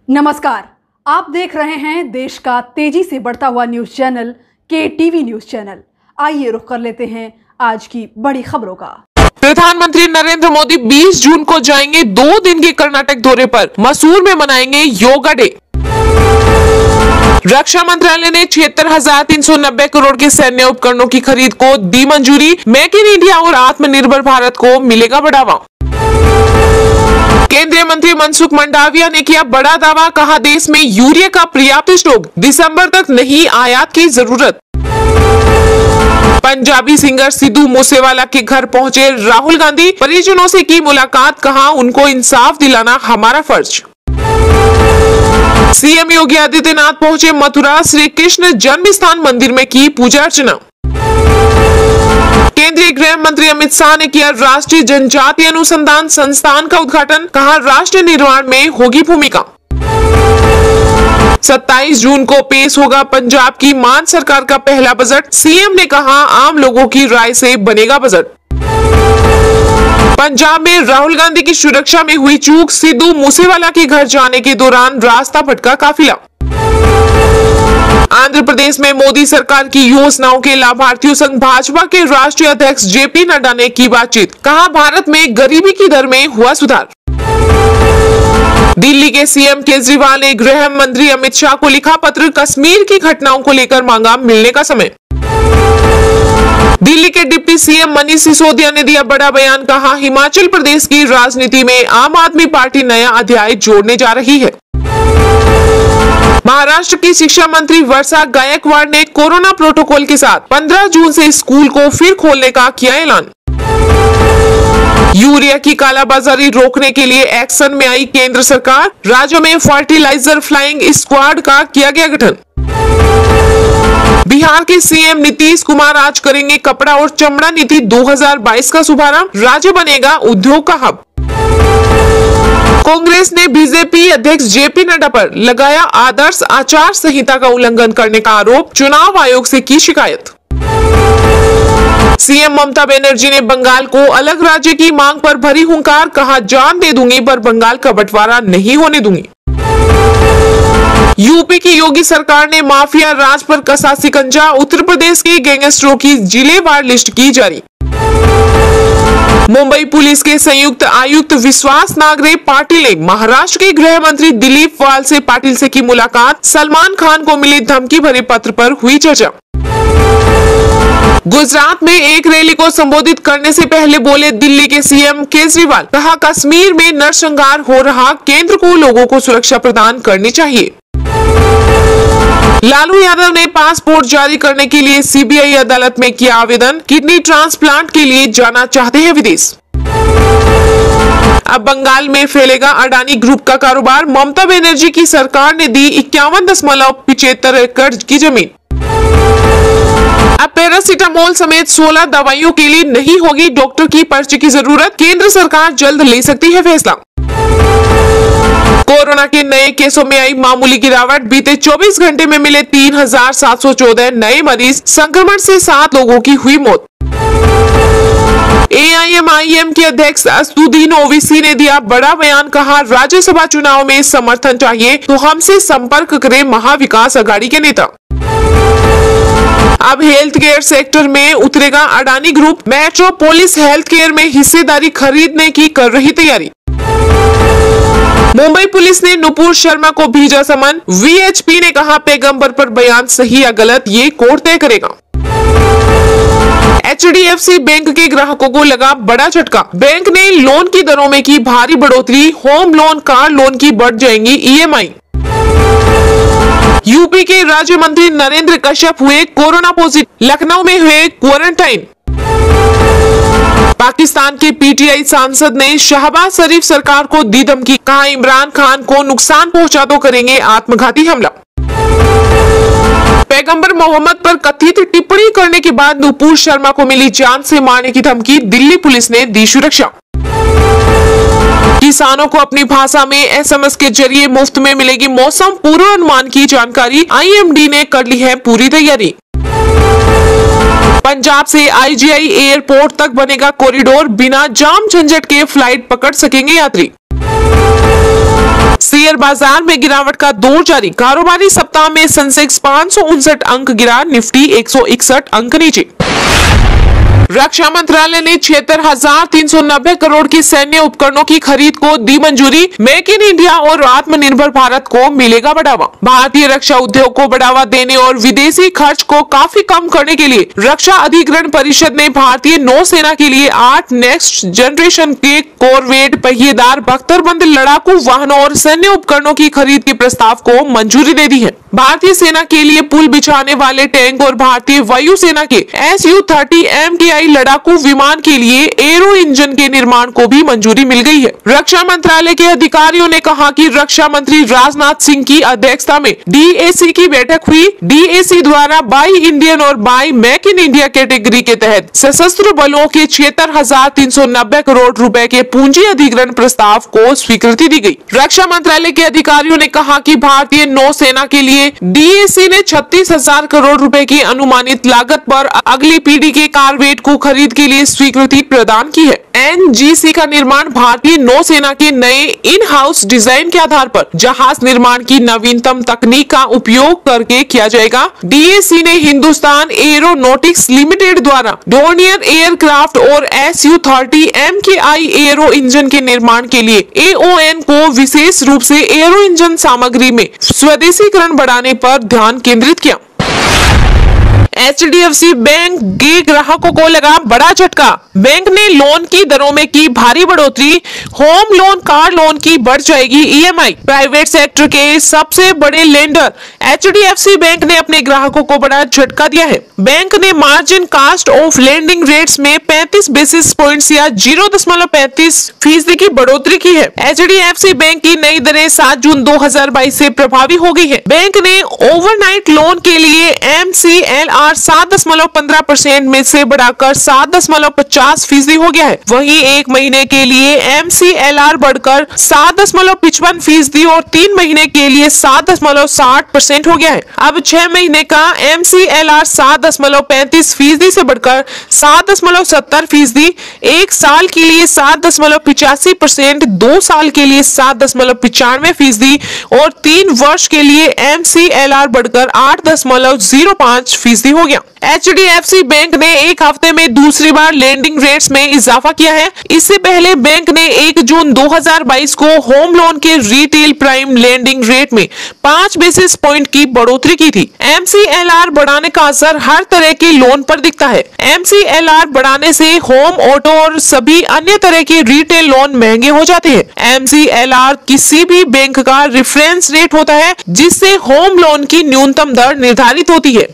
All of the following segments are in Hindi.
नमस्कार, आप देख रहे हैं देश का तेजी से बढ़ता हुआ news channel KTV news channel. आइए रुख कर लेते हैं आज की बड़ी खबरों का। प्रधानमंत्री नरेंद्र मोदी 20 जून को जाएंगे 2 दिन के कर्नाटक दौरे पर। मसूर में मनाएंगे योगा डे। रक्षा मंत्रालय ने 76,390 करोड़ के सैन्य उपकरणों की खरीद को दी मंजूरी। मेक इन इंडिया और आत्मनिर्भर भारत को मिलेगा बढ़ावा। केंद्रीय मंत्री मनसुख मंडाविया ने किया बड़ा दावा, कहा देश में यूरिया का पर्याप्त स्टॉक, दिसंबर तक नहीं आयात की जरूरत। पंजाबी सिंगर सिद्धू मूसेवाला के घर पहुंचे राहुल गांधी, परिजनों से की मुलाकात, कहा उनको इंसाफ दिलाना हमारा फर्ज। सीएम योगी आदित्यनाथ पहुंचे मथुरा, श्री कृष्ण जन्म स्थान मंदिर में की पूजा अर्चना। केंद्रीय गृह मंत्री अमित शाह ने किया राष्ट्रीय जनजातीय अनुसंधान संस्थान का उद्घाटन, कहा राष्ट्र निर्माण में होगी भूमिका। 27 जून को पेश होगा पंजाब की मान सरकार का पहला बजट, सीएम ने कहा आम लोगों की राय से बनेगा बजट। पंजाब में राहुल गांधी की सुरक्षा में हुई चूक, सिद्धू मूसेवाला के घर जाने के दौरान रास्ता भटका काफिला। आंध्र प्रदेश में मोदी सरकार की योजनाओं के लाभार्थियों संग भाजपा के राष्ट्रीय अध्यक्ष JP नड्डा ने की बातचीत, कहा भारत में गरीबी की दर में हुआ सुधार। दिल्ली के सीएम केजरीवाल ने गृह मंत्री अमित शाह को लिखा पत्र, कश्मीर की घटनाओं को लेकर मांगा मिलने का समय। दिल्ली के डिप्टी सीएम मनीष सिसोदिया ने दिया बड़ा बयान, कहा हिमाचल प्रदेश की राजनीति में आम आदमी पार्टी नया अध्याय जोड़ने जा रही है। महाराष्ट्र की शिक्षा मंत्री वर्षा गायकवाड़ ने कोरोना प्रोटोकॉल के साथ 15 जून से स्कूल को फिर खोलने का किया ऐलान। यूरिया की कालाबाजारी रोकने के लिए एक्शन में आई केंद्र सरकार, राज्यों में फर्टिलाइजर फ्लाइंग स्क्वाड का किया गया गठन। बिहार के सीएम नीतीश कुमार आज करेंगे कपड़ा और चमड़ा नीति 2022 का शुभारंभ, राज्य बनेगा उद्योग का हब। कांग्रेस ने बीजेपी अध्यक्ष JP नड्डा पर लगाया आदर्श आचार संहिता का उल्लंघन करने का आरोप, चुनाव आयोग से की शिकायत। सीएम ममता बनर्जी ने बंगाल को अलग राज्य की मांग पर भरी हुंकार, कहा जान दे दूंगी पर बंगाल का बंटवारा नहीं होने दूंगी। यूपी की योगी सरकार ने माफिया राज पर कसा शिकंजा, उत्तर प्रदेश के गैंगस्टरों की जिलेवार लिस्ट की जारी। मुंबई पुलिस के संयुक्त आयुक्त विश्वास नागरे पाटिल ने महाराष्ट्र के गृह मंत्री दिलीप वालसे पाटिल से की मुलाकात, सलमान खान को मिली धमकी भरे पत्र पर हुई चर्चा। गुजरात में एक रैली को संबोधित करने से पहले बोले दिल्ली के सीएम केजरीवाल, कहा कश्मीर में नरसंहार हो रहा, केंद्र को लोगों को सुरक्षा प्रदान करनी चाहिए। लालू यादव ने पासपोर्ट जारी करने के लिए CBI अदालत में किया आवेदन, किडनी ट्रांसप्लांट के लिए जाना चाहते हैं विदेश। अब बंगाल में फैलेगा अडानी ग्रुप का कारोबार, ममता बनर्जी की सरकार ने दी 51.75 एकड़ की जमीन। अब पैरासीटामोल समेत 16 दवाइयों के लिए नहीं होगी डॉक्टर की पर्ची की जरूरत, केंद्र सरकार जल्द ले सकती है फैसला। कोरोना के नए केसों में आई मामूली गिरावट, बीते 24 घंटे में मिले 3,714 नए मरीज, संक्रमण से 7 लोगों की हुई मौत। AIMIM के अध्यक्ष असदुद्दीन ओवैसी ने दिया बड़ा बयान, कहा राज्यसभा चुनाव में समर्थन चाहिए तो हमसे संपर्क करें महाविकास अघाड़ी के नेता। अब हेल्थ केयर सेक्टर में उतरेगा Adani group, metropolis health care में हिस्सेदारी खरीदने की कर रही तैयारी। मुंबई पुलिस ने नुपुर शर्मा को भेजा समन, VHP ने कहा पैगंबर पर बयान सही या गलत ये कोर्ट तय करेगा। HDFC बैंक के ग्राहकों को लगा बड़ा झटका, बैंक ने लोन की दरों में की भारी बढ़ोतरी, होम लोन कार लोन की बढ़ जाएंगी EMI। यूपी के राज्य मंत्री नरेंद्र कश्यप हुए कोरोना पॉजिटिव, लखनऊ में हुए क्वारंटाइन। पाकिस्तान के PTI सांसद ने शहबाज शरीफ सरकार को दी धमकी, कहा इमरान खान को नुकसान पहुंचा तो करेंगे आत्मघाती हमला। पैगंबर मोहम्मद पर कथित टिप्पणी करने के बाद नुपुर शर्मा को मिली जान से मारने की धमकी, दिल्ली पुलिस ने दी सुरक्षा। किसानों को अपनी भाषा में SMS के जरिए मुफ्त में मिलेगी मौसम पूर्वानुमान की जानकारी, IMD ने कर ली है पूरी तैयारी। पंजाब से IGI एयरपोर्ट तक बनेगा कॉरिडोर, बिना जाम झंझट के फ्लाइट पकड़ सकेंगे यात्री। शेयर बाजार में गिरावट का दौर जारी। कारोबारी सप्ताह में सेंसेक्स 559 अंक गिरा, निफ्टी 161 अंक नीचे। रक्षा मंत्रालय ने 76,390 करोड़ की सैन्य उपकरणों की खरीद को दी मंजूरी। मेक इन इंडिया और आत्मनिर्भर भारत को मिलेगा बढ़ावा। भारतीय रक्षा उद्योग को बढ़ावा देने और विदेशी खर्च को काफी कम करने के लिए रक्षा अधिग्रहण परिषद ने भारतीय नौसेना के लिए 8 नेक्स्ट जनरेशन के कॉरवेट, पहिएदार, बख्तरबंद लड़ाकू वाहनों और सैन्य उपकरणों की खरीद के प्रस्ताव को मंजूरी दे दी है। भारतीय सेना के लिए पुल बिछाने वाले टैंक और भारतीय वायुसेना के Su-30 MKI लड़ाकू विमान के लिए एरो इंजन के निर्माण को भी मंजूरी मिल गई है। रक्षा मंत्रालय के अधिकारियों ने कहा कि रक्षा मंत्री राजनाथ सिंह की अध्यक्षता में DAC की बैठक हुई। DAC द्वारा बाई इंडियन और by make in India category के तहत सशस्त्र बलों के 76,390 करोड़ रुपए के पूंजी अधिग्रहण प्रस्ताव को स्वीकृति दी गई। रक्षा मंत्रालय के अधिकारियों ने कहा कि भारतीय नौसेना के लिए DAC ने 36,000 करोड़ रुपए की अनुमानित लागत पर अगली पीढ़ी के कॉरवेट को खरीद के लिए स्वीकृति प्रदान की है। NGC का निर्माण भारतीय नौसेना के नए इन हाउस डिजाइन के आधार पर जहाज निर्माण की नवीनतम तकनीक का उपयोग करके किया जाएगा। DAC ने हिंदुस्तान एरोनॉटिक्स लिमिटेड द्वारा डोर्नियर एयरक्राफ्ट और Su-30 MKI एरो इंजन के निर्माण के लिए AON को विशेष रूप से एरो इंजन सामग्री में स्वदेशीकरण बढ़ाने पर ध्यान केंद्रित किया। HDFC बैंक के ग्राहकों को लगा बड़ा झटका। बैंक ने लोन की दरों में की भारी बढ़ोतरी। होम लोन, कार लोन की बढ़ जाएगी EMI। प्राइवेट सेक्टर के सबसे बड़े लेंडर HDFC बैंक ने अपने ग्राहकों को बड़ा झटका दिया है। बैंक ने margin cost of lending rates में 35 बेसिस पॉइंट्स या 0.35% की बढ़ोतरी की है। HDFC बैंक की नई दरें 7 जून 2022 से प्रभावी हो गई है। बैंक ने ओवरनाइट लोन के लिए MCLR 7.15% में से बढ़ाकर 7.50% हो गया है। वहीं एक महीने के लिए MCLR बढ़कर 7.55% और 3 महीने के लिए 7.60% हो गया है। अब 6 महीने का MCLR 7.35% से बढ़कर 7.70%, 1 साल के लिए 7.85%, 2 साल के लिए 7.95% और 3 वर्ष के लिए MCLR बढ़कर 8.05% हो गया। HDFC बैंक ने एक हफ्ते में दूसरी बार लेंडिंग रेट्स में इजाफा किया है। इससे पहले बैंक ने 1 जून 2022 को होम लोन के रिटेल प्राइम लेंडिंग रेट में 5 बेसिस पॉइंट की बढ़ोतरी की थी। MCLR बढ़ाने का असर हर तरह के लोन पर दिखता है। MCLR बढ़ाने से होम, ऑटो और सभी अन्य तरह के रिटेल लोन महंगे हो जाते हैं। MCLR किसी भी बैंक का रेफरेंस रेट होता है जिससे होम लोन की न्यूनतम दर निर्धारित होती है।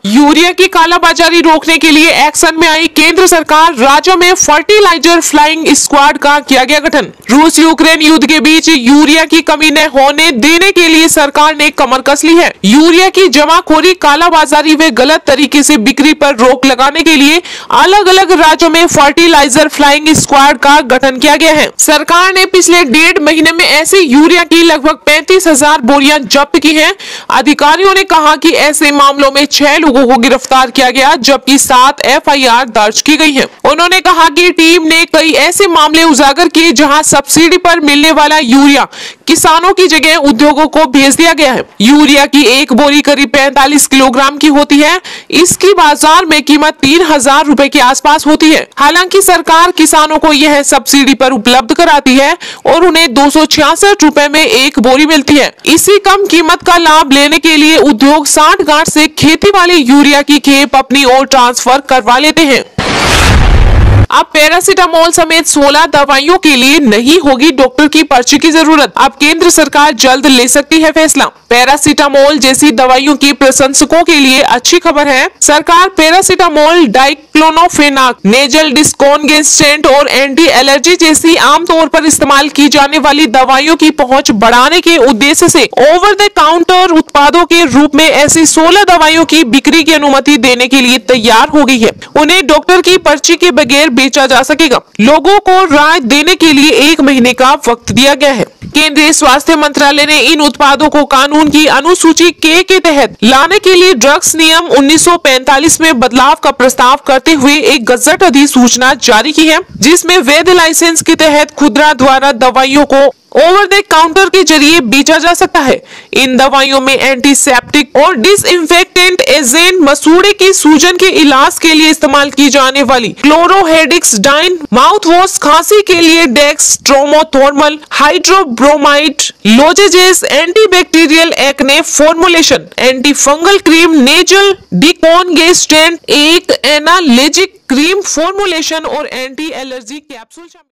यूरिया की कालाबाजारी रोकने के लिए एक्शन में आई केंद्र सरकार। राज्यों में फर्टिलाइजर फ्लाइंग स्क्वाड का किया गया गठन। रूस यूक्रेन युद्ध के बीच यूरिया की कमी न होने देने के लिए सरकार ने कमर कस ली है। यूरिया की जमाखोरी, कालाबाजारी व गलत तरीके से बिक्री पर रोक लगाने के लिए अलग अलग राज्यों में फर्टिलाइजर फ्लाइंग स्क्वाड का गठन किया गया है। सरकार ने पिछले 1.5 महीने में ऐसे यूरिया की लगभग 35,000 बोरियां जब्त की हैं। अधिकारियों ने कहा कि ऐसे मामलों में 6 लोगों को गिरफ्तार किया गया जबकि 7 FIR दर्ज की गई है। उन्होंने कहा कि टीम ने कई ऐसे मामले उजागर किए जहां सब्सिडी पर मिलने वाला यूरिया किसानों की जगह उद्योगों को भेज दिया गया है। यूरिया की एक बोरी करीब 45 किलोग्राम की होती है। इसकी बाजार में कीमत 3,000 रुपए के आसपास होती है। हालांकि सरकार किसानों को यह सब्सिडी पर उपलब्ध कराती है और उन्हें 266 रुपए में एक बोरी मिलती है। इसी कम कीमत का लाभ लेने के लिए उद्योग सांठगांठ से खेती वाले यूरिया की खेप अपनी ओर ट्रांसफर करवा लेते हैं। अब पैरासीटामोल समेत 16 दवाइयों के लिए नहीं होगी डॉक्टर की पर्ची की जरूरत। अब केंद्र सरकार जल्द ले सकती है फैसला। पैरासीटामोल जैसी दवाइयों की प्रशंसकों के लिए अच्छी खबर है। सरकार पैरासीटामोल, डाइक्लोनोफेनाक, नेजल डिस्कॉन्गेस्टेंट और एंटी एलर्जी जैसी आमतौर पर इस्तेमाल की जाने वाली दवाइयों की पहुंच बढ़ाने के उद्देश्य से ओवर द काउंटर उत्पादों के रूप में ऐसी 16 दवाइयों की बिक्री की अनुमति देने के लिए तैयार हो गई है। उन्हें डॉक्टर की पर्ची के बगैर बेचा जा सकेगा। लोगों को राय देने के लिए 1 महीने का वक्त दिया गया है। केंद्रीय स्वास्थ्य मंत्रालय ने इन उत्पादों को कानून की अनुसूची के तहत लाने के लिए ड्रग्स नियम 1945 में बदलाव का प्रस्ताव करते हुए एक गजट अधिसूचना जारी की है, जिसमें वैध लाइसेंस के तहत खुदरा द्वारा दवाइयों को ओवर द काउंटर के जरिए बेचा जा सकता है। इन दवाइयों में एंटीसेप्टिक और डिसइंफेक्टेंट एजेंट, मसूड़े की सूजन के इलाज के लिए इस्तेमाल की जाने वाली क्लोरोहेक्सिडाइन, माउथ वॉश, खांसी के लिए dextromethorphan, hydrobromide, lozenges, antibacterial acne formulation, anti fungal cream, nasal decongestant, एक एनाल्जेसिक क्रीम फॉर्मुलेशन और एंटी एलर्जी कैप्सूल